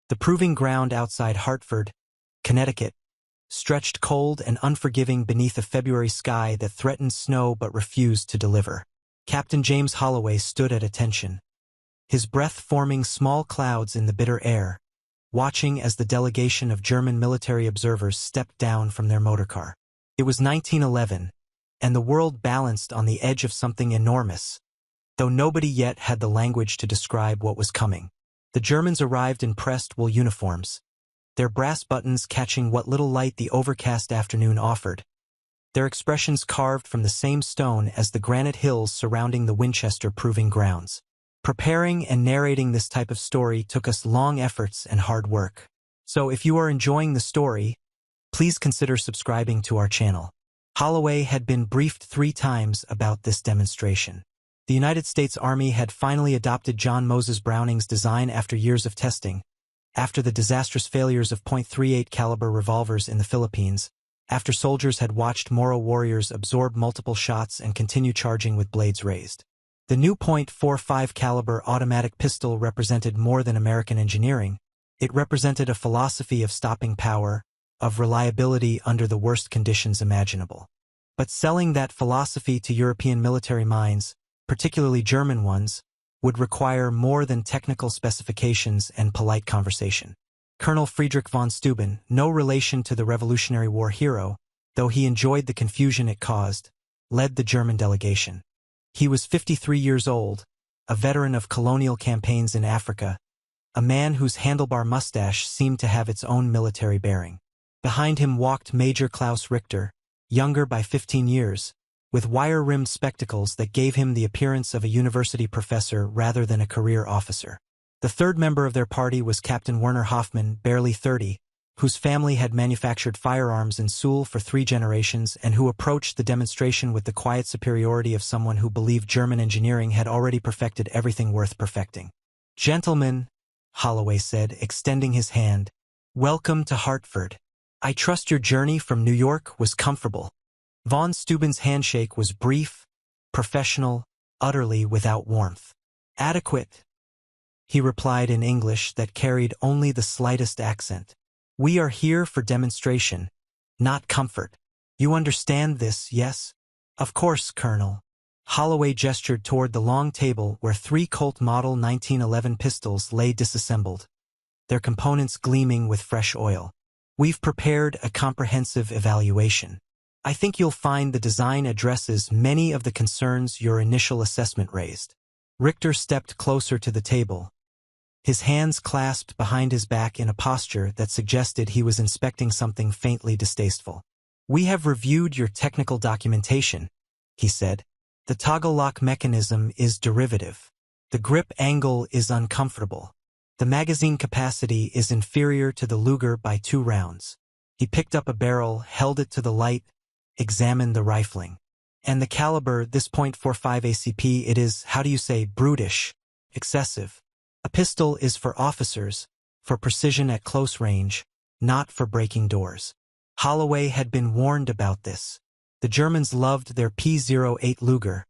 The proving ground outside Hartford, Connecticut, stretched cold and unforgiving beneath a February sky that threatened snow but refused to deliver. Captain James Holloway stood at attention, his breath forming small clouds in the bitter air, watching as the delegation of German military observers stepped down from their motorcar. It was 1911, and the world balanced on the edge of something enormous, though nobody yet had the language to describe what was coming. The Germans arrived in pressed wool uniforms, their brass buttons catching what little light the overcast afternoon offered, their expressions carved from the same stone as the granite hills surrounding the Winchester proving grounds. Preparing and narrating this type of story took us long efforts and hard work. So if you are enjoying the story, please consider subscribing to our channel. Holloway had been briefed 3 times about this demonstration. The United States Army had finally adopted John Moses Browning's design after years of testing, after the disastrous failures of .38 caliber revolvers in the Philippines, after soldiers had watched Moro warriors absorb multiple shots and continue charging with blades raised. The new .45 caliber automatic pistol represented more than American engineering. It represented a philosophy of stopping power, of reliability under the worst conditions imaginable. But selling that philosophy to European military minds, particularly German ones, would require more than technical specifications and polite conversation. Colonel Friedrich von Steuben, no relation to the Revolutionary War hero, though he enjoyed the confusion it caused, led the German delegation. He was 53 years old, a veteran of colonial campaigns in Africa, a man whose handlebar mustache seemed to have its own military bearing. Behind him walked Major Klaus Richter, younger by 15 years, with wire-rimmed spectacles that gave him the appearance of a university professor rather than a career officer. The third member of their party was Captain Werner Hoffmann, barely 30, whose family had manufactured firearms in Seoul for 3 generations and who approached the demonstration with the quiet superiority of someone who believed German engineering had already perfected everything worth perfecting. "Gentlemen," Holloway said, extending his hand, "welcome to Hartford. I trust your journey from New York was comfortable." Von Steuben's handshake was brief, professional, utterly without warmth. "Adequate," he replied in English that carried only the slightest accent. "We are here for demonstration, not comfort. You understand this, yes?" "Of course, Colonel." Holloway gestured toward the long table where 3 Colt Model 1911 pistols lay disassembled, their components gleaming with fresh oil. "We've prepared a comprehensive evaluation. I think you'll find the design addresses many of the concerns your initial assessment raised." Richter stepped closer to the table, his hands clasped behind his back in a posture that suggested he was inspecting something faintly distasteful. "We have reviewed your technical documentation," he said. "The toggle lock mechanism is derivative. The grip angle is uncomfortable. The magazine capacity is inferior to the Luger by 2 rounds. He picked up a barrel, held it to the light, examined the rifling. "And the caliber, this .45 ACP, it is, how do you say, brutish, excessive. A pistol is for officers, for precision at close range, not for breaking doors." Holloway had been warned about this. The Germans loved their P-08 Luger,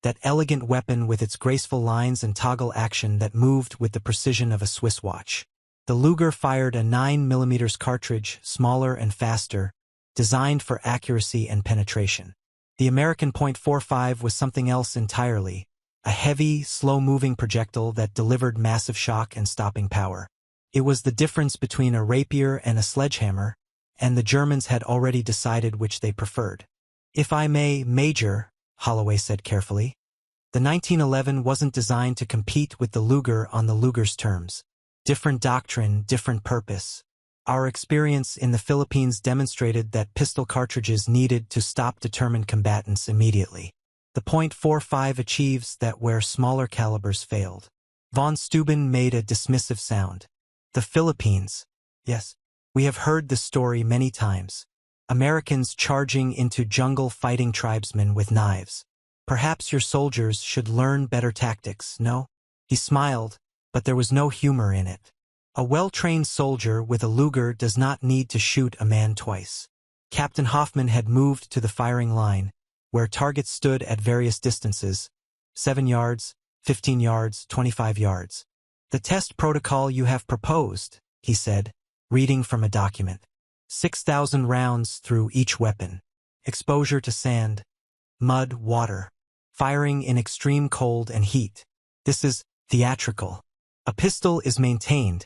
that elegant weapon with its graceful lines and toggle action that moved with the precision of a Swiss watch. The Luger fired a 9mm cartridge, smaller and faster, designed for accuracy and penetration. The American .45 was something else entirely, a heavy, slow-moving projectile that delivered massive shock and stopping power. It was the difference between a rapier and a sledgehammer, and the Germans had already decided which they preferred. "If I may, Major," Holloway said carefully, "the 1911 wasn't designed to compete with the Luger on the Luger's terms. Different doctrine, different purpose. Our experience in the Philippines demonstrated that pistol cartridges needed to stop determined combatants immediately. The .45 achieves that where smaller calibers failed." Von Steuben made a dismissive sound. "The Philippines. Yes, we have heard the story many times. Americans charging into jungle fighting tribesmen with knives. Perhaps your soldiers should learn better tactics, no?" He smiled, but there was no humor in it. "A well-trained soldier with a Luger does not need to shoot a man twice." Captain Hoffmann had moved to the firing line, where targets stood at various distances, 7 yards, 15 yards, 25 yards. "The test protocol you have proposed," he said, reading from a document. 6,000 rounds through each weapon. Exposure to sand, mud, water. Firing in extreme cold and heat. This is theatrical. A pistol is maintained,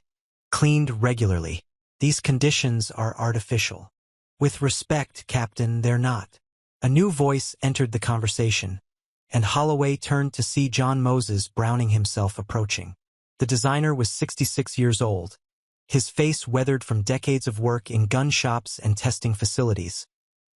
cleaned regularly. These conditions are artificial. With respect, Captain, they're not. A new voice entered the conversation, and Holloway turned to see John Moses Browning himself approaching. The designer was 66 years old, his face weathered from decades of work in gun shops and testing facilities,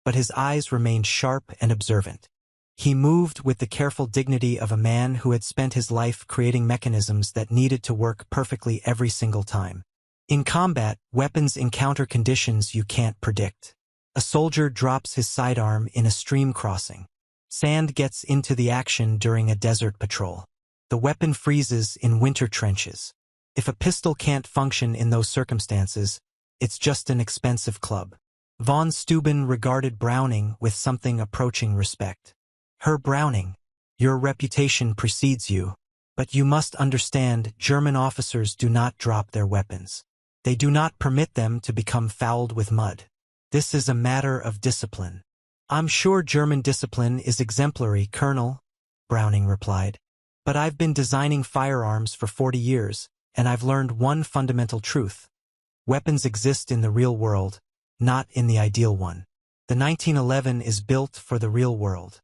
but his eyes remained sharp and observant. He moved with the careful dignity of a man who had spent his life creating mechanisms that needed to work perfectly every single time. In combat, weapons encounter conditions you can't predict. A soldier drops his sidearm in a stream crossing. Sand gets into the action during a desert patrol. The weapon freezes in winter trenches. If a pistol can't function in those circumstances, it's just an expensive club. Von Steuben regarded Browning with something approaching respect. Herr Browning, your reputation precedes you, but you must understand German officers do not drop their weapons. They do not permit them to become fouled with mud. This is a matter of discipline. I'm sure German discipline is exemplary, Colonel, Browning replied. But I've been designing firearms for 40 years, and I've learned one fundamental truth. Weapons exist in the real world, not in the ideal one. The 1911 is built for the real world.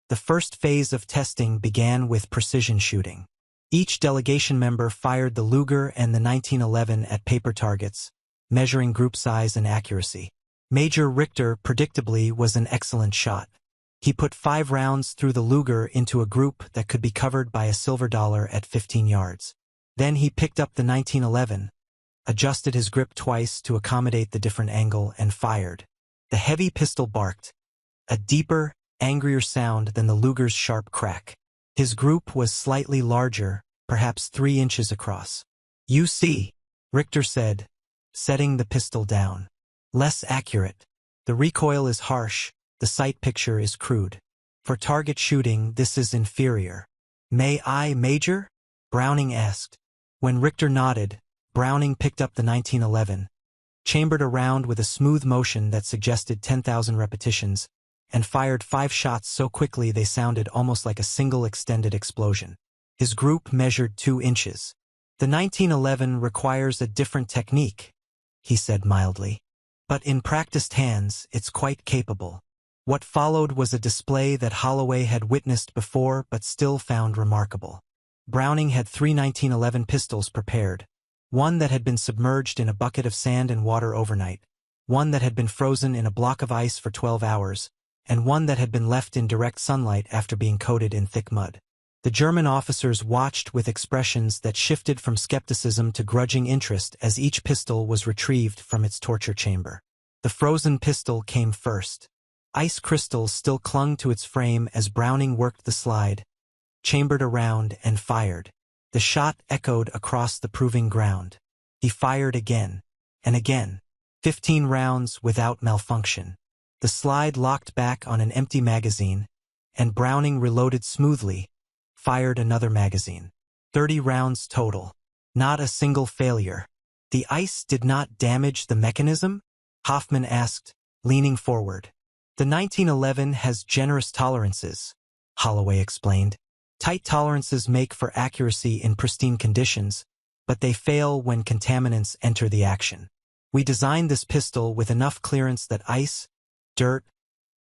The first phase of testing began with precision shooting. Each delegation member fired the Luger and the 1911 at paper targets, measuring group size and accuracy. Major Richter, predictably, was an excellent shot. He put 5 rounds through the Luger into a group that could be covered by a silver dollar at 15 yards. Then he picked up the 1911, adjusted his grip twice to accommodate the different angle, and fired. The heavy pistol barked, a deeper, angrier sound than the Luger's sharp crack. His group was slightly larger, perhaps 3 inches across. You see, Richter said, setting the pistol down. Less accurate. The recoil is harsh, the sight picture is crude. For target shooting, this is inferior. May I, Major? Browning asked. When Richter nodded, Browning picked up the 1911, chambered a round with a smooth motion that suggested 10,000 repetitions, and fired 5 shots so quickly they sounded almost like a single extended explosion. His group measured 2 inches. The 1911 requires a different technique, he said mildly. But in practiced hands, it's quite capable. What followed was a display that Holloway had witnessed before but still found remarkable. Browning had 3 1911 pistols prepared, one that had been submerged in a bucket of sand and water overnight, one that had been frozen in a block of ice for 12 hours, and one that had been left in direct sunlight after being coated in thick mud. The German officers watched with expressions that shifted from skepticism to grudging interest as each pistol was retrieved from its torture chamber. The frozen pistol came first. Ice crystals still clung to its frame as Browning worked the slide, chambered around, and fired. The shot echoed across the proving ground. He fired again, and again, 15 rounds without malfunction. The slide locked back on an empty magazine, and Browning reloaded smoothly, fired another magazine. 30 rounds total. Not a single failure. The ice did not damage the mechanism? Hoffman asked, leaning forward. The 1911 has generous tolerances, Holloway explained. Tight tolerances make for accuracy in pristine conditions, but they fail when contaminants enter the action. We designed this pistol with enough clearance that ice, dirt,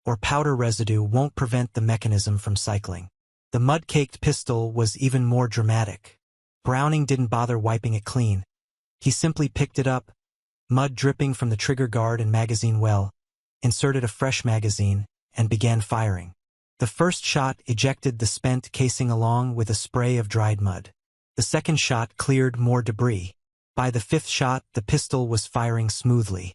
or powder residue won't prevent the mechanism from cycling. The mud-caked pistol was even more dramatic. Browning didn't bother wiping it clean. He simply picked it up, mud dripping from the trigger guard and magazine well, inserted a fresh magazine, and began firing. The first shot ejected the spent casing along with a spray of dried mud. The second shot cleared more debris. By the 5th shot, the pistol was firing smoothly.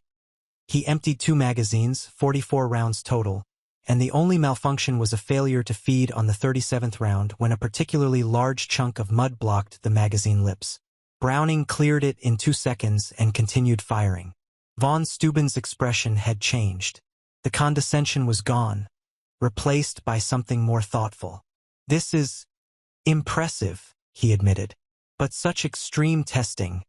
He emptied 2 magazines, 44 rounds total, and the only malfunction was a failure to feed on the 37th round when a particularly large chunk of mud blocked the magazine lips. Browning cleared it in 2 seconds and continued firing. Von Steuben's expression had changed. The condescension was gone, replaced by something more thoughtful. This is impressive, he admitted. But such extreme testing,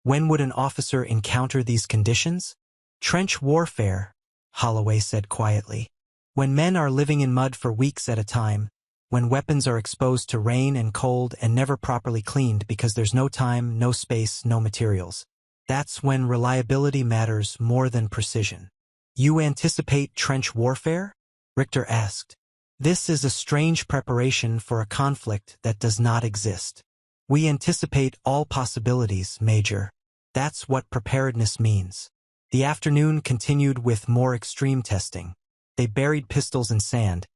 When would an officer encounter these conditions? Trench warfare, Holloway said quietly. When men are living in mud for weeks at a time, when weapons are exposed to rain and cold and never properly cleaned because there's no time, no space, no materials. That's when reliability matters more than precision. You anticipate trench warfare? Richter asked. This is a strange preparation for a conflict that does not exist. We anticipate all possibilities, Major. That's what preparedness means. The afternoon continued with more extreme testing. They buried pistols in sand,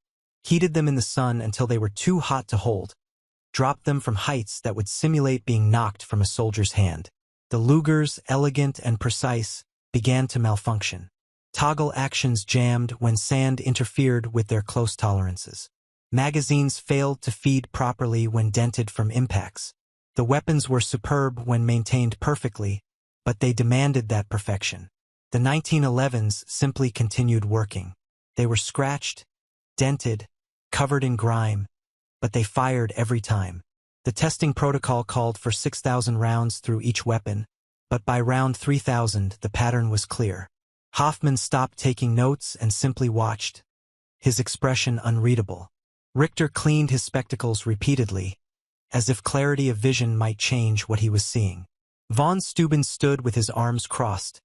heated them in the sun until they were too hot to hold, dropped them from heights that would simulate being knocked from a soldier's hand. The Lugers, elegant and precise, began to malfunction. Toggle actions jammed when sand interfered with their close tolerances. Magazines failed to feed properly when dented from impacts. The weapons were superb when maintained perfectly, but they demanded that perfection. The 1911s simply continued working. They were scratched, dented, covered in grime, but they fired every time. The testing protocol called for 6,000 rounds through each weapon, but by round 3,000 the pattern was clear. Hoffman stopped taking notes and simply watched, his expression unreadable. Richter cleaned his spectacles repeatedly, as if clarity of vision might change what he was seeing. Von Steuben stood with his arms crossed,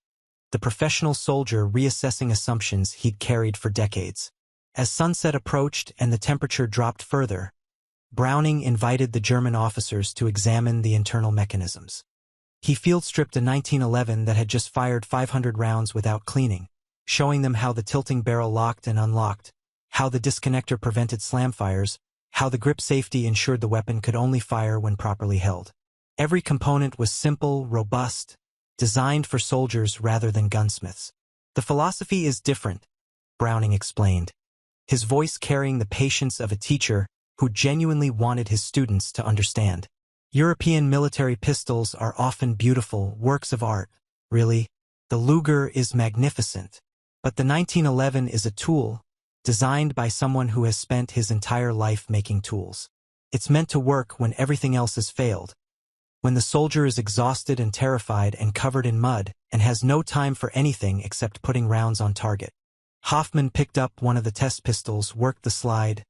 the professional soldier reassessing assumptions he'd carried for decades. As sunset approached and the temperature dropped further, Browning invited the German officers to examine the internal mechanisms. He field-stripped a 1911 that had just fired 500 rounds without cleaning, showing them how the tilting barrel locked and unlocked, how the disconnector prevented slam fires, how the grip safety ensured the weapon could only fire when properly held. Every component was simple, robust, designed for soldiers rather than gunsmiths. The philosophy is different, Browning explained, his voice carrying the patience of a teacher who genuinely wanted his students to understand. European military pistols are often beautiful works of art, really. The Luger is magnificent, but the 1911 is a tool, designed by someone who has spent his entire life making tools. It's meant to work when everything else has failed, when the soldier is exhausted and terrified and covered in mud and has no time for anything except putting rounds on target. Hoffman picked up one of the test pistols, worked the slide,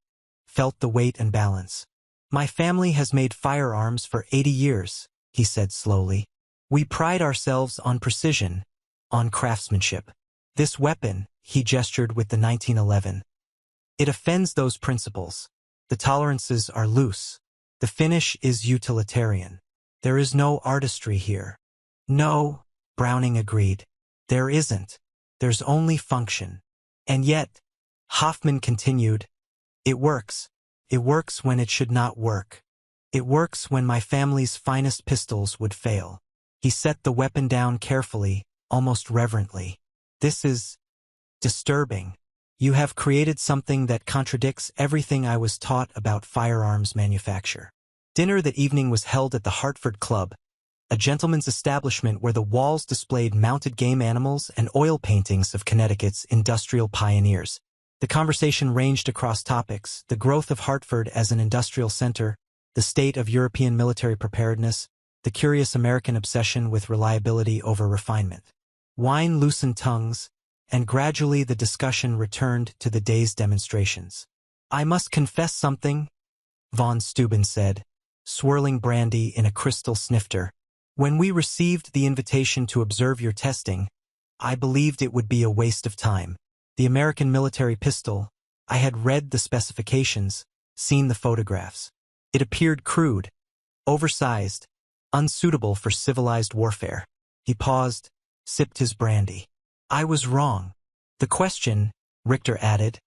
felt the weight and balance. My family has made firearms for 80 years, he said slowly. We pride ourselves on precision, on craftsmanship. This weapon, he gestured with the 1911. It offends those principles. The tolerances are loose. The finish is utilitarian. There is no artistry here. No, Browning agreed. There isn't. There's only function. And yet, Hoffman continued, it works. It works when it should not work. It works when my family's finest pistols would fail. He set the weapon down carefully, almost reverently. This is disturbing. You have created something that contradicts everything I was taught about firearms manufacture. Dinner that evening was held at the Hartford Club, a gentleman's establishment where the walls displayed mounted game animals and oil paintings of Connecticut's industrial pioneers. The conversation ranged across topics: the growth of Hartford as an industrial center, the state of European military preparedness, the curious American obsession with reliability over refinement. Wine loosened tongues, and gradually the discussion returned to the day's demonstrations. I must confess something, von Steuben said, swirling brandy in a crystal snifter. When we received the invitation to observe your testing, I believed it would be a waste of time. The American military pistol, I had read the specifications, seen the photographs. It appeared crude, oversized, unsuitable for civilized warfare. He paused, sipped his brandy. I was wrong. The question, Richter added,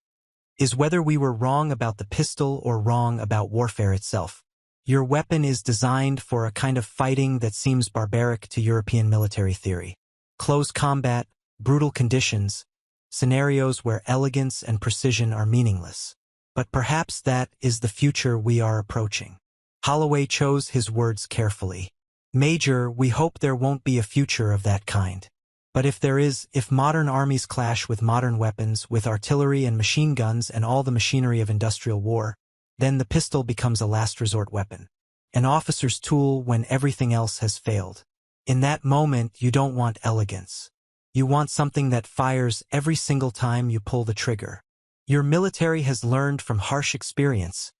is whether we were wrong about the pistol or wrong about warfare itself. Your weapon is designed for a kind of fighting that seems barbaric to European military theory. Close combat, brutal conditions, scenarios where elegance and precision are meaningless. But perhaps that is the future we are approaching. Holloway chose his words carefully. Major, we hope there won't be a future of that kind. But if there is, if modern armies clash with modern weapons, with artillery and machine guns and all the machinery of industrial war, then the pistol becomes a last resort weapon. An officer's tool when everything else has failed. In that moment, you don't want elegance. You want something that fires every single time you pull the trigger. Your military has learned from harsh experience,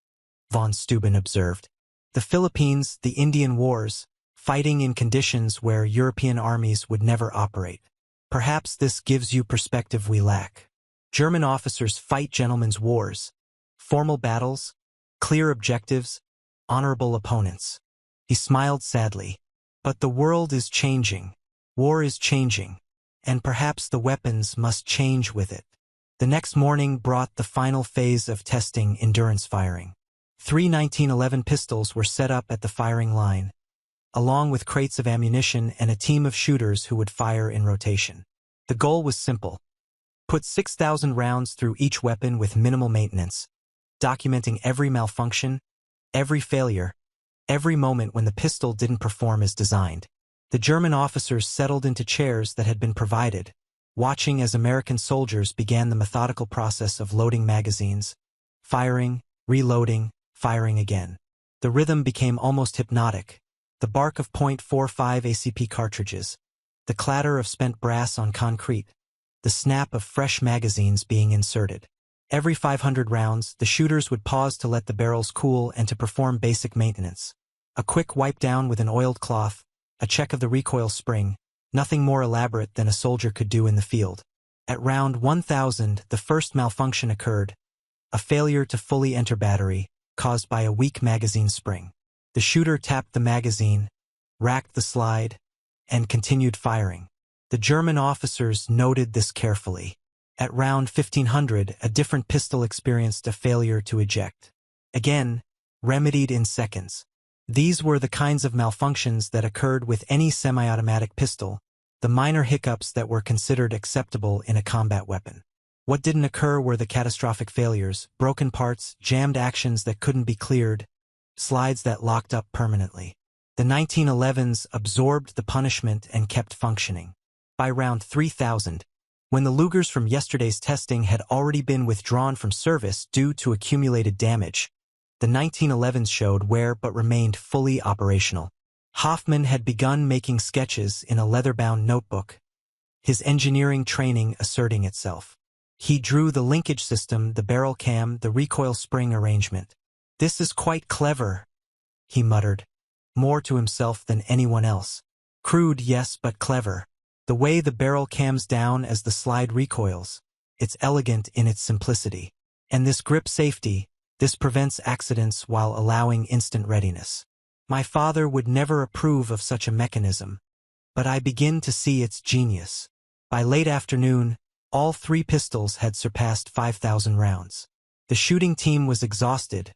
von Steuben observed. The Philippines, the Indian Wars, fighting in conditions where European armies would never operate. Perhaps this gives you perspective we lack. German officers fight gentlemen's wars, formal battles, clear objectives, honorable opponents. He smiled sadly. But the world is changing. War is changing. And perhaps the weapons must change with it. The next morning brought the final phase of testing endurance firing. 3 1911 pistols were set up at the firing line, along with crates of ammunition and a team of shooters who would fire in rotation. The goal was simple. Put 6,000 rounds through each weapon with minimal maintenance, documenting every malfunction, every failure, every moment when the pistol didn't perform as designed. The German officers settled into chairs that had been provided, watching as American soldiers began the methodical process of loading magazines, firing, reloading, firing again. The rhythm became almost hypnotic. The bark of .45 ACP cartridges, the clatter of spent brass on concrete, the snap of fresh magazines being inserted. Every 500 rounds, the shooters would pause to let the barrels cool and to perform basic maintenance. A quick wipe down with an oiled cloth, a check of the recoil spring, nothing more elaborate than a soldier could do in the field. At round 1000, the first malfunction occurred, a failure to fully enter battery, caused by a weak magazine spring. The shooter tapped the magazine, racked the slide, and continued firing. The German officers noted this carefully. At round 1500, a different pistol experienced a failure to eject. Again, remedied in seconds. These were the kinds of malfunctions that occurred with any semi-automatic pistol, the minor hiccups that were considered acceptable in a combat weapon. What didn't occur were the catastrophic failures, broken parts, jammed actions that couldn't be cleared, slides that locked up permanently. The 1911s absorbed the punishment and kept functioning. By round 3000, when the Lugers from yesterday's testing had already been withdrawn from service due to accumulated damage, the 1911s showed wear but remained fully operational. Hoffman had begun making sketches in a leather-bound notebook, his engineering training asserting itself. He drew the linkage system, the barrel cam, the recoil spring arrangement. "This is quite clever," he muttered, more to himself than anyone else. "Crude, yes, but clever. The way the barrel cams down as the slide recoils, it's elegant in its simplicity. And this grip safety, this prevents accidents while allowing instant readiness. My father would never approve of such a mechanism, but I begin to see its genius." By late afternoon, all 3 pistols had surpassed 5,000 rounds. The shooting team was exhausted,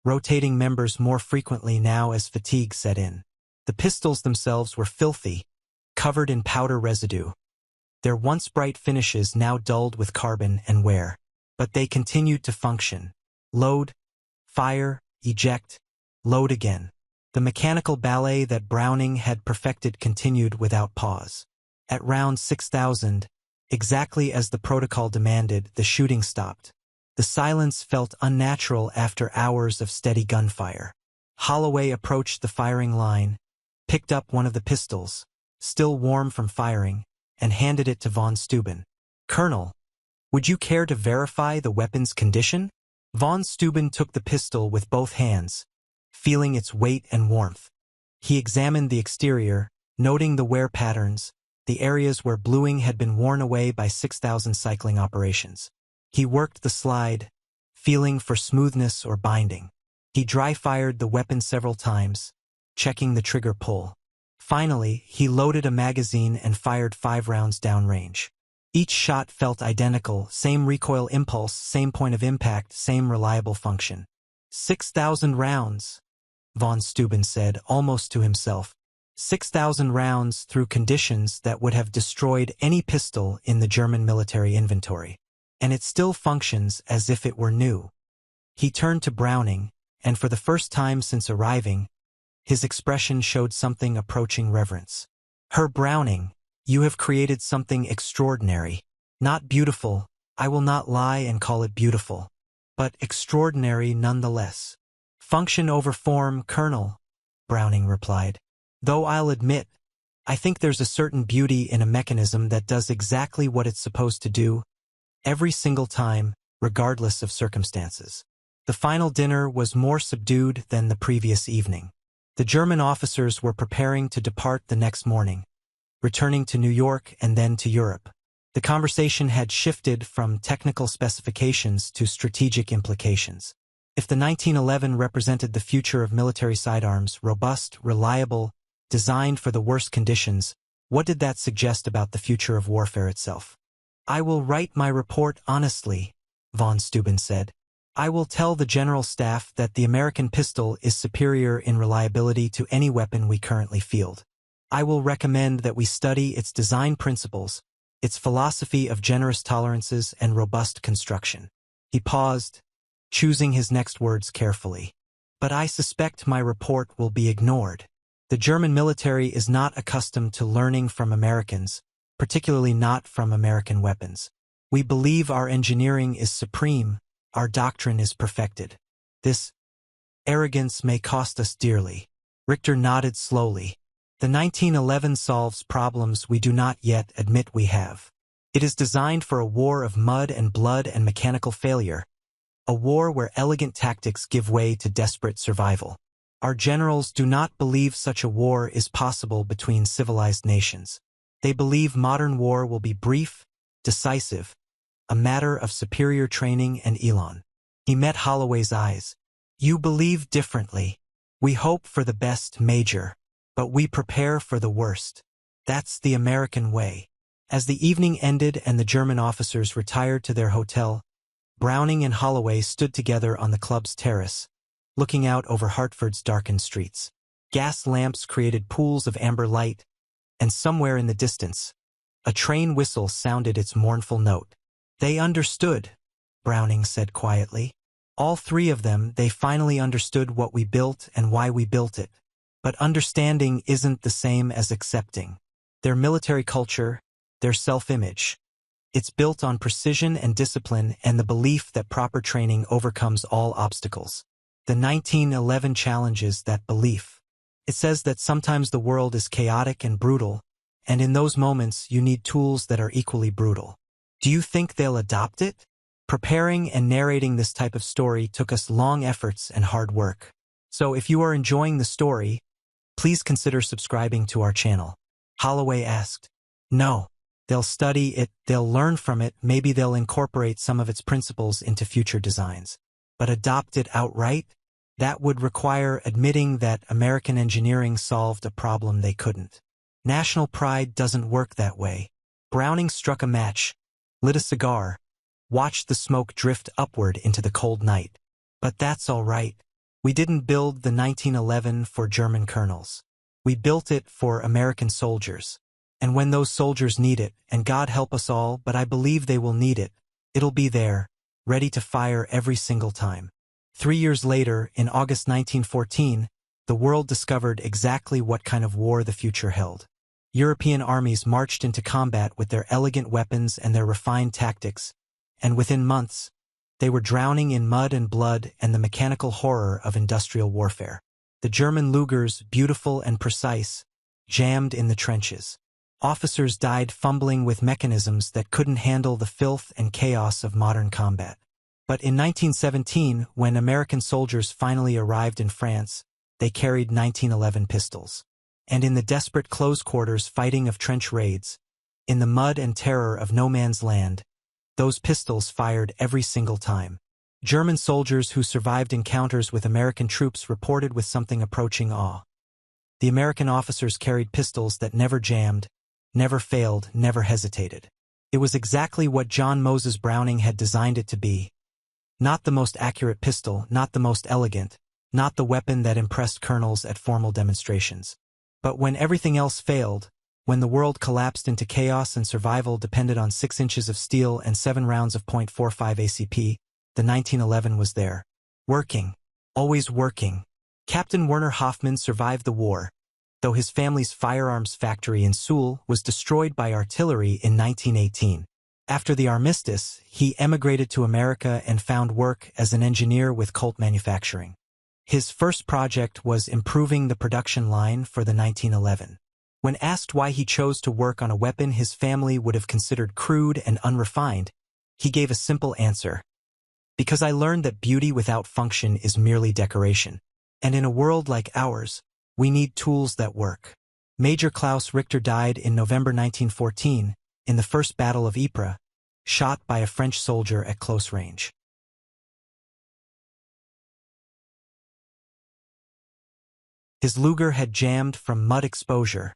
rotating members more frequently now as fatigue set in. The pistols themselves were filthy, covered in powder residue, their once bright finishes now dulled with carbon and wear. But they continued to function. Load, fire, eject, load again. The mechanical ballet that Browning had perfected continued without pause. At round 6000, exactly as the protocol demanded, the shooting stopped. The silence felt unnatural after hours of steady gunfire. Holloway approached the firing line, picked up one of the pistols, still warm from firing, and handed it to von Steuben. "Colonel, would you care to verify the weapon's condition?" Von Steuben took the pistol with both hands, feeling its weight and warmth. He examined the exterior, noting the wear patterns, the areas where bluing had been worn away by 6,000 cycling operations. He worked the slide, feeling for smoothness or binding. He dry-fired the weapon several times, checking the trigger pull. Finally, he loaded a magazine and fired 5 rounds downrange. Each shot felt identical, same recoil impulse, same point of impact, same reliable function. 6,000 rounds, von Steuben said, almost to himself. 6,000 rounds through conditions that would have destroyed any pistol in the German military inventory. And it still functions as if it were new. He turned to Browning, and for the first time since arriving, his expression showed something approaching reverence. "Herr Browning, you have created something extraordinary. Not beautiful, I will not lie and call it beautiful, but extraordinary nonetheless." "Function over form, Colonel," Browning replied. "Though I'll admit, I think there's a certain beauty in a mechanism that does exactly what it's supposed to do, every single time, regardless of circumstances. The final dinner was more subdued than the previous evening. The German officers were preparing to depart the next morning, returning to New York and then to Europe. The conversation had shifted from technical specifications to strategic implications. If the 1911 represented the future of military sidearms, robust, reliable, designed for the worst conditions, what did that suggest about the future of warfare itself? "I will write my report honestly," von Steuben said. "I will tell the General Staff that the American pistol is superior in reliability to any weapon we currently field. I will recommend that we study its design principles, its philosophy of generous tolerances and robust construction." He paused, choosing his next words carefully. "But I suspect my report will be ignored. The German military is not accustomed to learning from Americans, particularly not from American weapons. We believe our engineering is supreme, our doctrine is perfected. This arrogance may cost us dearly." Richter nodded slowly. "The 1911 solves problems we do not yet admit we have. It is designed for a war of mud and blood and mechanical failure, a war where elegant tactics give way to desperate survival. Our generals do not believe such a war is possible between civilized nations. They believe modern war will be brief, decisive, a matter of superior training and elan." He met Holloway's eyes. "You believe differently. We hope for the best, Major, but we prepare for the worst. That's the American way." As the evening ended and the German officers retired to their hotel, Browning and Holloway stood together on the club's terrace, looking out over Hartford's darkened streets. Gas lamps created pools of amber light, and somewhere in the distance, a train whistle sounded its mournful note. "They understood," Browning said quietly. "All three of them, they finally understood what we built and why we built it. But understanding isn't the same as accepting. Their military culture, their self-image, it's built on precision and discipline and the belief that proper training overcomes all obstacles. The 1911 challenges that belief. It says that sometimes the world is chaotic and brutal, and in those moments you need tools that are equally brutal. Do you think they'll adopt it?" Preparing and narrating this type of story took us long efforts and hard work. So if you are enjoying the story, please consider subscribing to our channel. Holloway asked. "No. They'll study it, they'll learn from it, maybe they'll incorporate some of its principles into future designs. But adopt it outright? That would require admitting that American engineering solved a problem they couldn't. National pride doesn't work that way." Browning struck a match, lit a cigar, watched the smoke drift upward into the cold night. "But that's all right. We didn't build the 1911 for German colonels. We built it for American soldiers. And when those soldiers need it, and God help us all, but I believe they will need it, it'll be there, ready to fire every single time." 3 years later, in August 1914, the world discovered exactly what kind of war the future held. European armies marched into combat with their elegant weapons and their refined tactics, and within months, they were drowning in mud and blood and the mechanical horror of industrial warfare. The German Lugers, beautiful and precise, jammed in the trenches. Officers died fumbling with mechanisms that couldn't handle the filth and chaos of modern combat. But in 1917, when American soldiers finally arrived in France, they carried 1911 pistols. And in the desperate close quarters fighting of trench raids, in the mud and terror of no man's land, those pistols fired every single time. German soldiers who survived encounters with American troops reported with something approaching awe. The American officers carried pistols that never jammed, never failed, never hesitated. It was exactly what John Moses Browning had designed it to be. Not the most accurate pistol, not the most elegant, not the weapon that impressed colonels at formal demonstrations. But when everything else failed, when the world collapsed into chaos and survival depended on 6 inches of steel and 7 rounds of .45 ACP, the 1911 was there. Working. Always working. Captain Werner Hoffmann survived the war, though his family's firearms factory in Seoul was destroyed by artillery in 1918. After the armistice, he emigrated to America and found work as an engineer with Colt Manufacturing. His first project was improving the production line for the 1911. When asked why he chose to work on a weapon his family would have considered crude and unrefined, he gave a simple answer. Because I learned that beauty without function is merely decoration. And in a world like ours, we need tools that work. Major Klaus Richter died in November 1914, in the First Battle of Ypres, shot by a French soldier at close range. His Luger had jammed from mud exposure,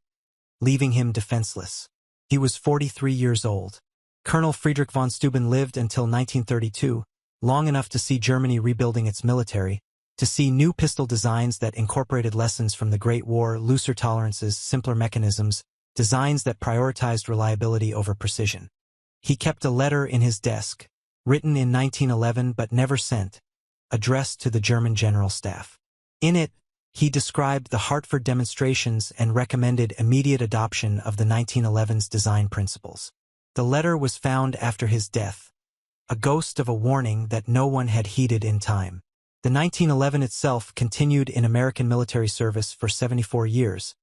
leaving him defenseless. He was 43 years old. Colonel Friedrich von Steuben lived until 1932, long enough to see Germany rebuilding its military, to see new pistol designs that incorporated lessons from the Great War, looser tolerances, simpler mechanisms, designs that prioritized reliability over precision. He kept a letter in his desk, written in 1911 but never sent, addressed to the German General Staff. In it, he described the Hartford demonstrations and recommended immediate adoption of the 1911's design principles. The letter was found after his death, a ghost of a warning that no one had heeded in time. The 1911 itself continued in American military service for 74 years,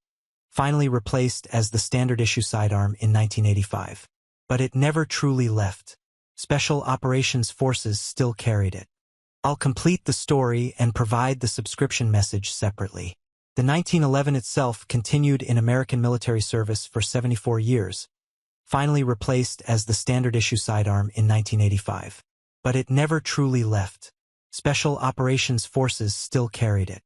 finally replaced as the standard issue sidearm in 1985. But it never truly left. Special Operations Forces still carried it. I'll complete the story and provide the subscription message separately. The 1911 itself continued in American military service for 74 years, finally replaced as the standard issue sidearm in 1985. But it never truly left. Special Operations Forces still carried it.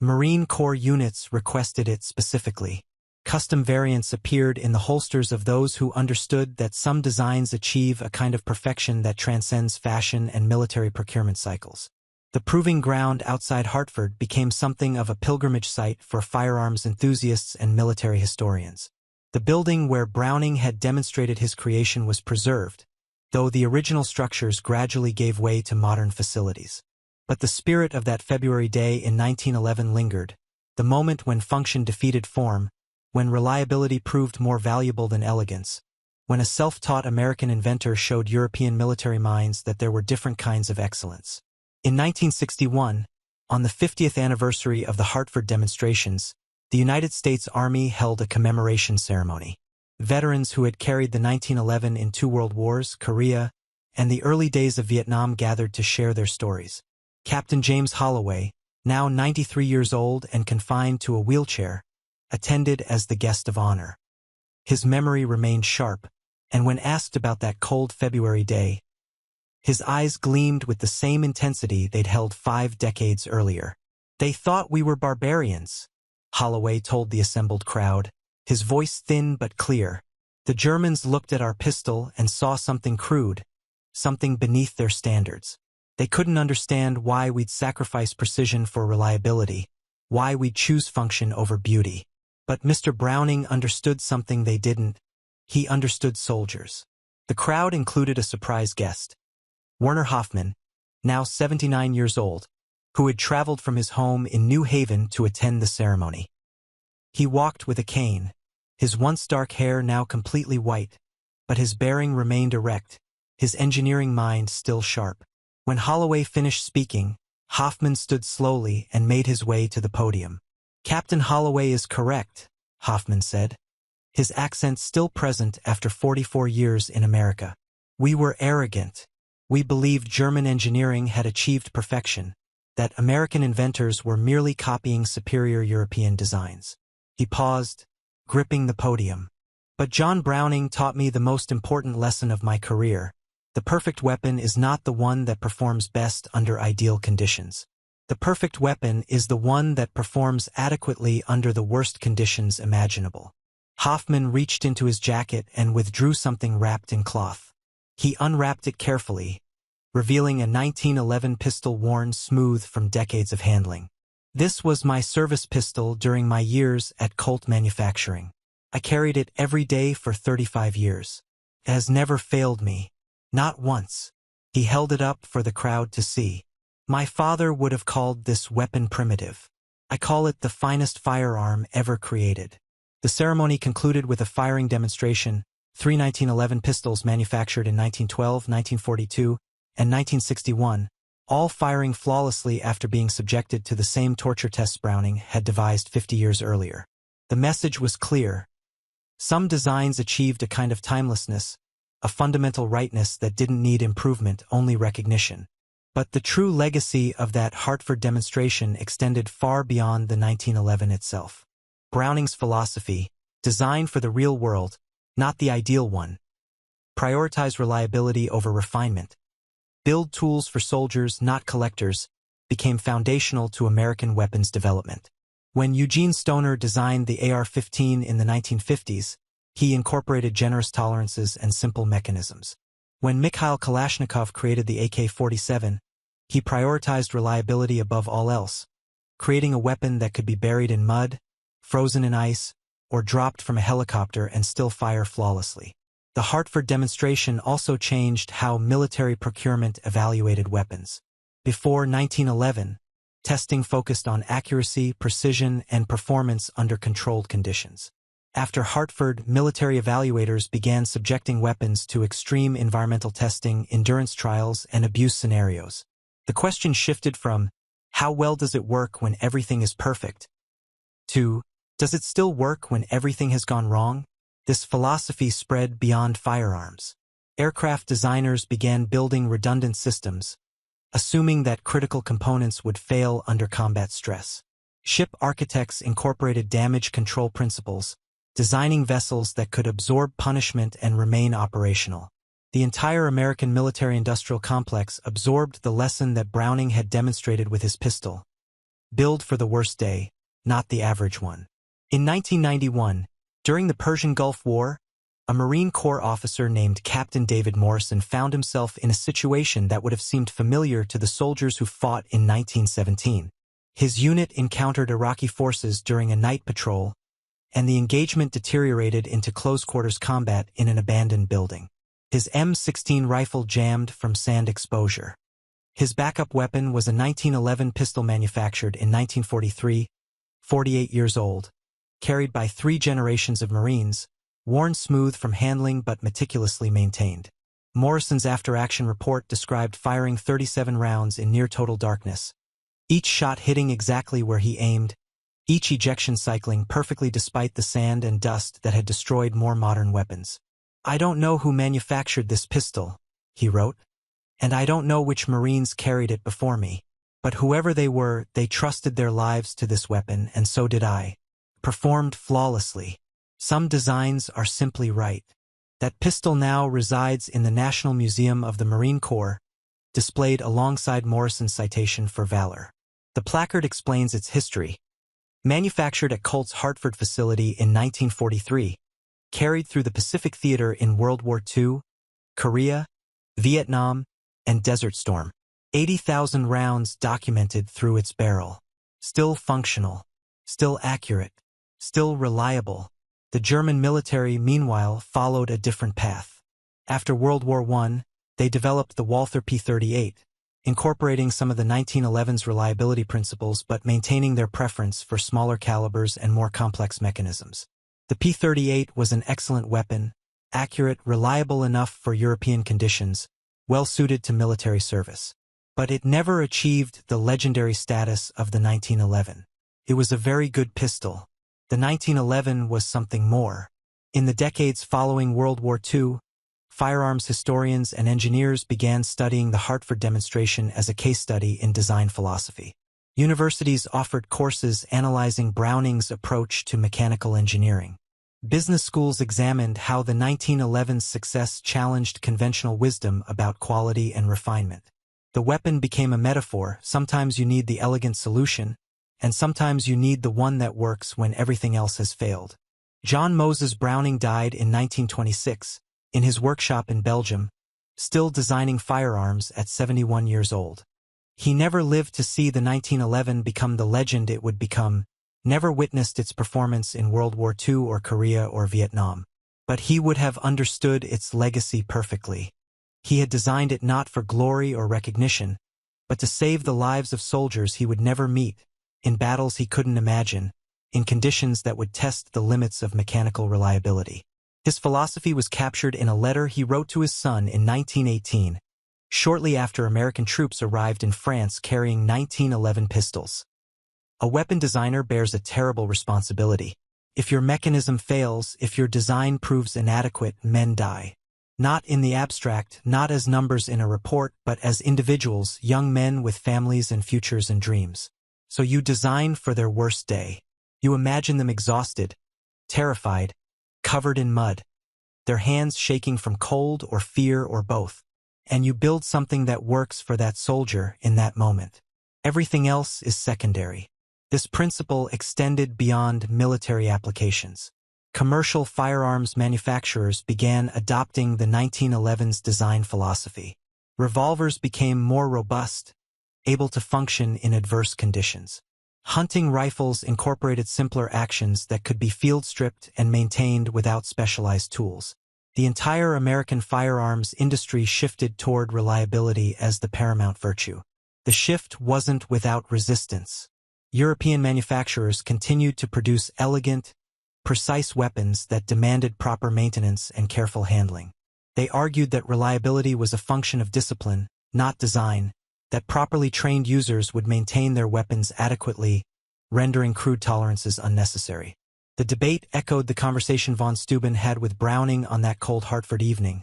Marine Corps units requested it specifically. Custom variants appeared in the holsters of those who understood that some designs achieve a kind of perfection that transcends fashion and military procurement cycles. The proving ground outside Hartford became something of a pilgrimage site for firearms enthusiasts and military historians. The building where Browning had demonstrated his creation was preserved, though the original structures gradually gave way to modern facilities. But the spirit of that February day in 1911 lingered, the moment when function defeated form, when reliability proved more valuable than elegance, when a self-taught American inventor showed European military minds that there were different kinds of excellence. In 1961, on the 50th anniversary of the Hartford demonstrations, the United States Army held a commemoration ceremony. Veterans who had carried the 1911 in two world wars, Korea, and the early days of Vietnam gathered to share their stories. Captain James Holloway, now 93 years old and confined to a wheelchair, attended as the guest of honor. His memory remained sharp, and when asked about that cold February day, his eyes gleamed with the same intensity they'd held 5 decades earlier. "They thought we were barbarians," Holloway told the assembled crowd, his voice thin but clear. "The Germans looked at our pistol and saw something crude, something beneath their standards. They couldn't understand why we'd sacrifice precision for reliability, why we'd choose function over beauty. But Mr. Browning understood something they didn't. He understood soldiers." The crowd included a surprise guest, Werner Hoffman, now 79 years old, who had traveled from his home in New Haven to attend the ceremony. He walked with a cane, his once dark hair now completely white, but his bearing remained erect, his engineering mind still sharp. When Holloway finished speaking, Hoffman stood slowly and made his way to the podium. "Captain Holloway is correct," Hoffman said, his accent still present after 44 years in America. "We were arrogant. We believed German engineering had achieved perfection, that American inventors were merely copying superior European designs." He paused, gripping the podium. "But John Browning taught me the most important lesson of my career. The perfect weapon is not the one that performs best under ideal conditions. The perfect weapon is the one that performs adequately under the worst conditions imaginable." Hoffman reached into his jacket and withdrew something wrapped in cloth. He unwrapped it carefully, revealing a 1911 pistol worn smooth from decades of handling. "This was my service pistol during my years at Colt Manufacturing. I carried it every day for 35 years. It has never failed me. Not once." He held it up for the crowd to see. "My father would have called this weapon primitive. I call it the finest firearm ever created." The ceremony concluded with a firing demonstration, 3 1911 pistols manufactured in 1912, 1942, and 1961, all firing flawlessly after being subjected to the same torture tests Browning had devised 50 years earlier. The message was clear: Some designs achieved a kind of timelessness, a fundamental rightness that didn't need improvement, only recognition. But the true legacy of that Hartford demonstration extended far beyond the 1911 itself. Browning's philosophy, designed for the real world, not the ideal one, prioritize reliability over refinement, build tools for soldiers, not collectors, became foundational to American weapons development. When Eugene Stoner designed the AR-15 in the 1950s, he incorporated generous tolerances and simple mechanisms. When Mikhail Kalashnikov created the AK-47, he prioritized reliability above all else, creating a weapon that could be buried in mud, frozen in ice, or dropped from a helicopter and still fire flawlessly. The Hartford demonstration also changed how military procurement evaluated weapons. Before 1911, testing focused on accuracy, precision, and performance under controlled conditions. After Hartford, military evaluators began subjecting weapons to extreme environmental testing, endurance trials, and abuse scenarios. The question shifted from, how well does it work when everything is perfect, to, does it still work when everything has gone wrong? This philosophy spread beyond firearms. Aircraft designers began building redundant systems, assuming that critical components would fail under combat stress. Ship architects incorporated damage control principles, designing vessels that could absorb punishment and remain operational. The entire American military-industrial complex absorbed the lesson that Browning had demonstrated with his pistol. Build for the worst day, not the average one. In 1991, during the Persian Gulf War, a Marine Corps officer named Captain David Morrison found himself in a situation that would have seemed familiar to the soldiers who fought in 1917. His unit encountered Iraqi forces during a night patrol, and the engagement deteriorated into close-quarters combat in an abandoned building. His M16 rifle jammed from sand exposure. His backup weapon was a 1911 pistol manufactured in 1943, 48 years old, carried by 3 generations of Marines, worn smooth from handling but meticulously maintained. Morrison's after-action report described firing 37 rounds in near-total darkness, each shot hitting exactly where he aimed, each ejection cycling perfectly despite the sand and dust that had destroyed more modern weapons. "I don't know who manufactured this pistol," he wrote, "and I don't know which Marines carried it before me. But whoever they were, they trusted their lives to this weapon, and so did I. Performed flawlessly. Some designs are simply right." That pistol now resides in the National Museum of the Marine Corps, displayed alongside Morrison's citation for valor. The placard explains its history. Manufactured at Colt's Hartford facility in 1943, carried through the Pacific Theater in World War II, Korea, Vietnam, and Desert Storm. 80,000 rounds documented through its barrel. Still functional, still accurate, still reliable. The German military, meanwhile, followed a different path. After World War I, they developed the Walther P-38, incorporating some of the 1911's reliability principles but maintaining their preference for smaller calibers and more complex mechanisms. The P-38 was an excellent weapon, accurate, reliable enough for European conditions, well-suited to military service. But it never achieved the legendary status of the 1911. It was a very good pistol. The 1911 was something more. In the decades following World War II, firearms historians and engineers began studying the Hartford demonstration as a case study in design philosophy. Universities offered courses analyzing Browning's approach to mechanical engineering. Business schools examined how the 1911's success challenged conventional wisdom about quality and refinement. The weapon became a metaphor. Sometimes you need the elegant solution, and sometimes you need the one that works when everything else has failed. John Moses Browning died in 1926, in his workshop in Belgium, still designing firearms at 71 years old. He never lived to see the 1911 become the legend it would become, never witnessed its performance in World War II or Korea or Vietnam. But he would have understood its legacy perfectly. He had designed it not for glory or recognition, but to save the lives of soldiers he would never meet, in battles he couldn't imagine, in conditions that would test the limits of mechanical reliability. His philosophy was captured in a letter he wrote to his son in 1918, shortly after American troops arrived in France carrying 1911 pistols. A weapon designer bears a terrible responsibility. If your mechanism fails, if your design proves inadequate, men die. Not in the abstract, not as numbers in a report, but as individuals, young men with families and futures and dreams. So you design for their worst day. You imagine them exhausted, terrified, covered in mud, their hands shaking from cold or fear or both. And you build something that works for that soldier in that moment. Everything else is secondary. This principle extended beyond military applications. Commercial firearms manufacturers began adopting the 1911's design philosophy. Revolvers became more robust, able to function in adverse conditions. Hunting rifles incorporated simpler actions that could be field-stripped and maintained without specialized tools. The entire American firearms industry shifted toward reliability as the paramount virtue. The shift wasn't without resistance. European manufacturers continued to produce elegant, precise weapons that demanded proper maintenance and careful handling. They argued that reliability was a function of discipline, not design, that properly trained users would maintain their weapons adequately, rendering crude tolerances unnecessary. The debate echoed the conversation von Steuben had with Browning on that cold Hartford evening.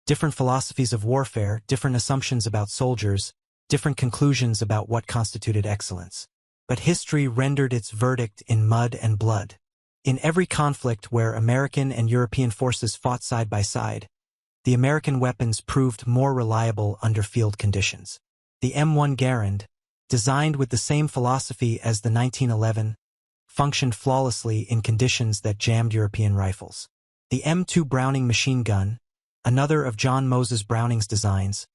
Different philosophies of warfare, different assumptions about soldiers, different conclusions about what constituted excellence. But history rendered its verdict in mud and blood. In every conflict where American and European forces fought side by side, the American weapons proved more reliable under field conditions. The M1 Garand, designed with the same philosophy as the 1911, functioned flawlessly in conditions that jammed European rifles. The M2 Browning machine gun, another of John Moses Browning's designs,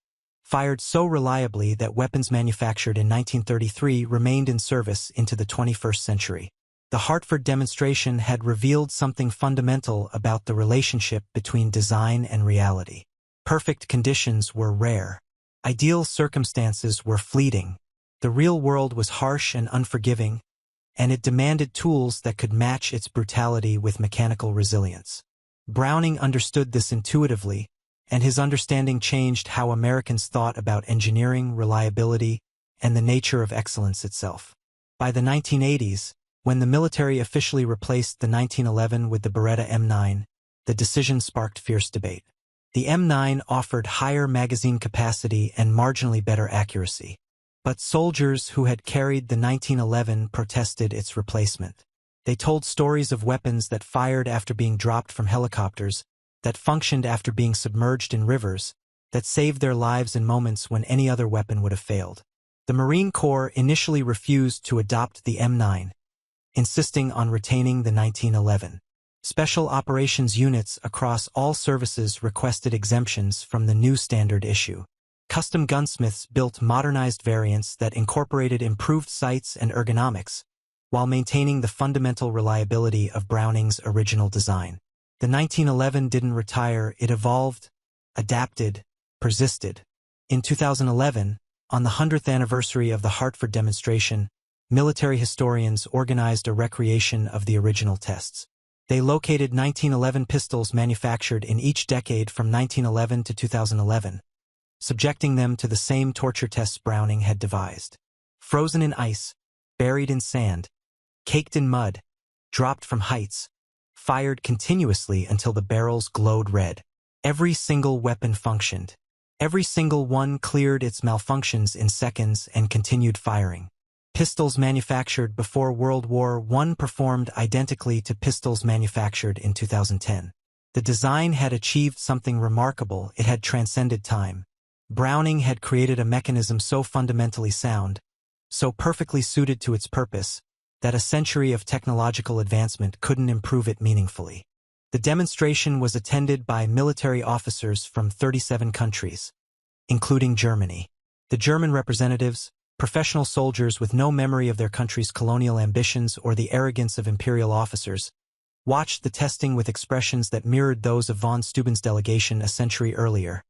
fired so reliably that weapons manufactured in 1933 remained in service into the 21st century. The Hartford demonstration had revealed something fundamental about the relationship between design and reality. Perfect conditions were rare. Ideal circumstances were fleeting. The real world was harsh and unforgiving, and it demanded tools that could match its brutality with mechanical resilience. Browning understood this intuitively, and his understanding changed how Americans thought about engineering, reliability, and the nature of excellence itself. By the 1980s, when the military officially replaced the 1911 with the Beretta M9, the decision sparked fierce debate. The M9 offered higher magazine capacity and marginally better accuracy. But soldiers who had carried the 1911 protested its replacement. They told stories of weapons that fired after being dropped from helicopters, that functioned after being submerged in rivers, that saved their lives in moments when any other weapon would have failed. The Marine Corps initially refused to adopt the M9, insisting on retaining the 1911. Special operations units across all services requested exemptions from the new standard issue. Custom gunsmiths built modernized variants that incorporated improved sights and ergonomics, while maintaining the fundamental reliability of Browning's original design. The 1911 didn't retire, it evolved, adapted, persisted. In 2011, on the 100th anniversary of the Hartford demonstration, military historians organized a recreation of the original tests. They located 1911 pistols manufactured in each decade from 1911 to 2011, subjecting them to the same torture tests Browning had devised. Frozen in ice, buried in sand, caked in mud, dropped from heights, fired continuously until the barrels glowed red. Every single weapon functioned. Every single one cleared its malfunctions in seconds and continued firing. Pistols manufactured before World War I performed identically to pistols manufactured in 2010. The design had achieved something remarkable. It had transcended time. Browning had created a mechanism so fundamentally sound, so perfectly suited to its purpose, that a century of technological advancement couldn't improve it meaningfully. The demonstration was attended by military officers from 37 countries, including Germany. The German representatives, professional soldiers with no memory of their country's colonial ambitions or the arrogance of imperial officers, watched the testing with expressions that mirrored those of von Steuben's delegation a century earlier.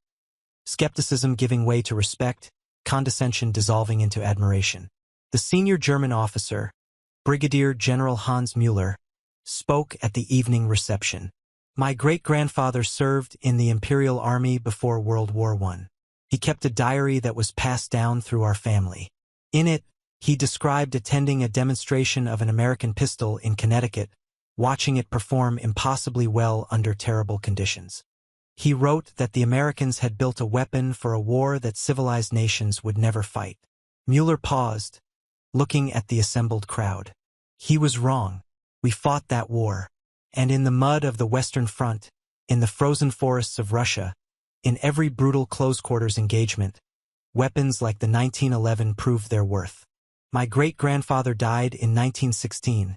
Skepticism giving way to respect, condescension dissolving into admiration. The senior German officer, Brigadier General Hans Müller, spoke at the evening reception. "My great-grandfather served in the Imperial Army before World War I. He kept a diary that was passed down through our family. In it, he described attending a demonstration of an American pistol in Connecticut, watching it perform impossibly well under terrible conditions. He wrote that the Americans had built a weapon for a war that civilized nations would never fight. Mueller paused, looking at the assembled crowd. He was wrong. We fought that war. And in the mud of the Western Front, in the frozen forests of Russia, in every brutal close-quarters engagement, weapons like the 1911 proved their worth. My great-grandfather died in 1916.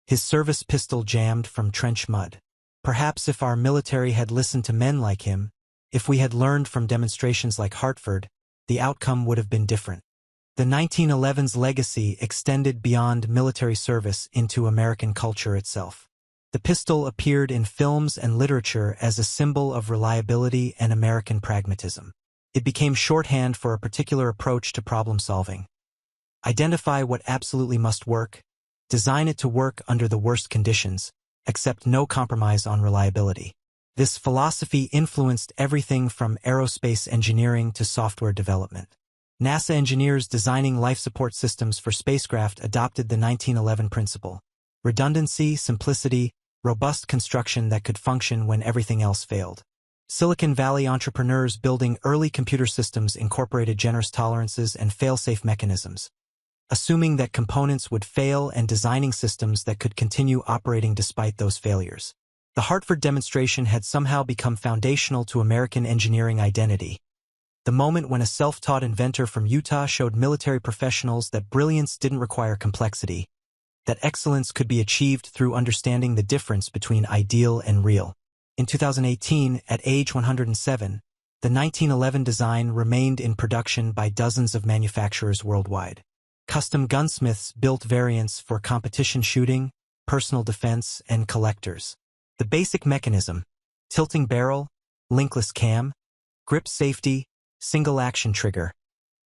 His service pistol jammed from trench mud. Perhaps if our military had listened to men like him, if we had learned from demonstrations like Hartford, the outcome would have been different. The 1911's legacy extended beyond military service into American culture itself. The pistol appeared in films and literature as a symbol of reliability and American pragmatism. It became shorthand for a particular approach to problem-solving. Identify what absolutely must work, design it to work under the worst conditions, accept no compromise on reliability. This philosophy influenced everything from aerospace engineering to software development. NASA engineers designing life support systems for spacecraft adopted the 1911 principle. Redundancy, simplicity, robust construction that could function when everything else failed. Silicon Valley entrepreneurs building early computer systems incorporated generous tolerances and fail-safe mechanisms, assuming that components would fail and designing systems that could continue operating despite those failures. The Hartford demonstration had somehow become foundational to American engineering identity. The moment when a self-taught inventor from Utah showed military professionals that brilliance didn't require complexity, that excellence could be achieved through understanding the difference between ideal and real. In 2018, at age 107, the 1911 design remained in production by dozens of manufacturers worldwide. Custom gunsmiths built variants for competition shooting, personal defense, and collectors. The basic mechanism, tilting barrel, linkless cam, grip safety, single-action trigger,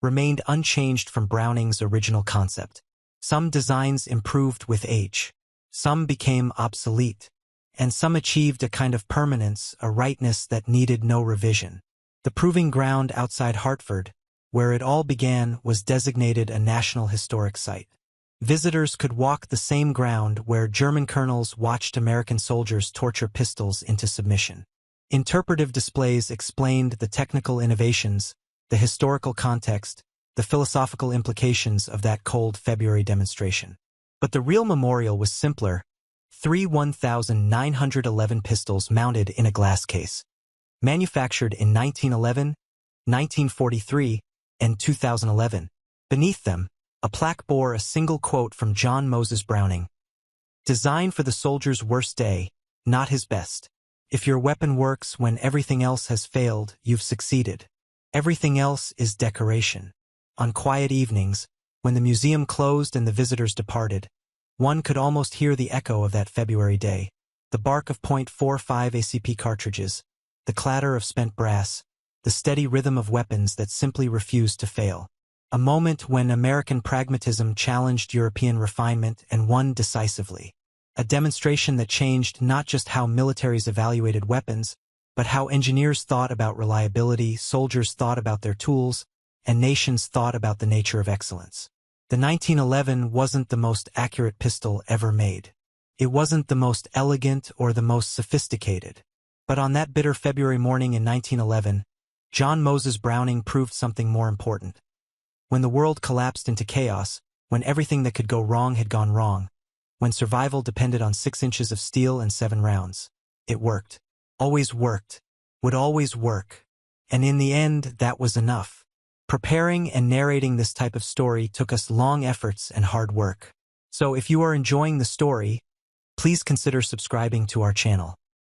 remained unchanged from Browning's original concept. Some designs improved with age. Some became obsolete. And some achieved a kind of permanence, a rightness that needed no revision. The proving ground outside Hartford, where it all began, was designated a National Historic Site. Visitors could walk the same ground where German colonels watched American soldiers torture pistols into submission. Interpretive displays explained the technical innovations, the historical context, the philosophical implications of that cold February demonstration. But the real memorial was simpler: 1,911 pistols mounted in a glass case. Manufactured in 1911, 1943, and 2011. Beneath them, a plaque bore a single quote from John Moses Browning. "Designed for the soldier's worst day, not his best. If your weapon works when everything else has failed, you've succeeded. Everything else is decoration." On quiet evenings, when the museum closed and the visitors departed, one could almost hear the echo of that February day. The bark of .45 ACP cartridges, the clatter of spent brass, the steady rhythm of weapons that simply refused to fail. A moment when American pragmatism challenged European refinement and won decisively. A demonstration that changed not just how militaries evaluated weapons, but how engineers thought about reliability, soldiers thought about their tools, and nations thought about the nature of excellence. The 1911 wasn't the most accurate pistol ever made. It wasn't the most elegant or the most sophisticated. But on that bitter February morning in 1911, John Moses Browning proved something more important. When the world collapsed into chaos, when everything that could go wrong had gone wrong, when survival depended on 6 inches of steel and 7 rounds, it worked. Always worked. Would always work. And in the end, that was enough. Preparing and narrating this type of story took us long efforts and hard work. So if you are enjoying the story, please consider subscribing to our channel.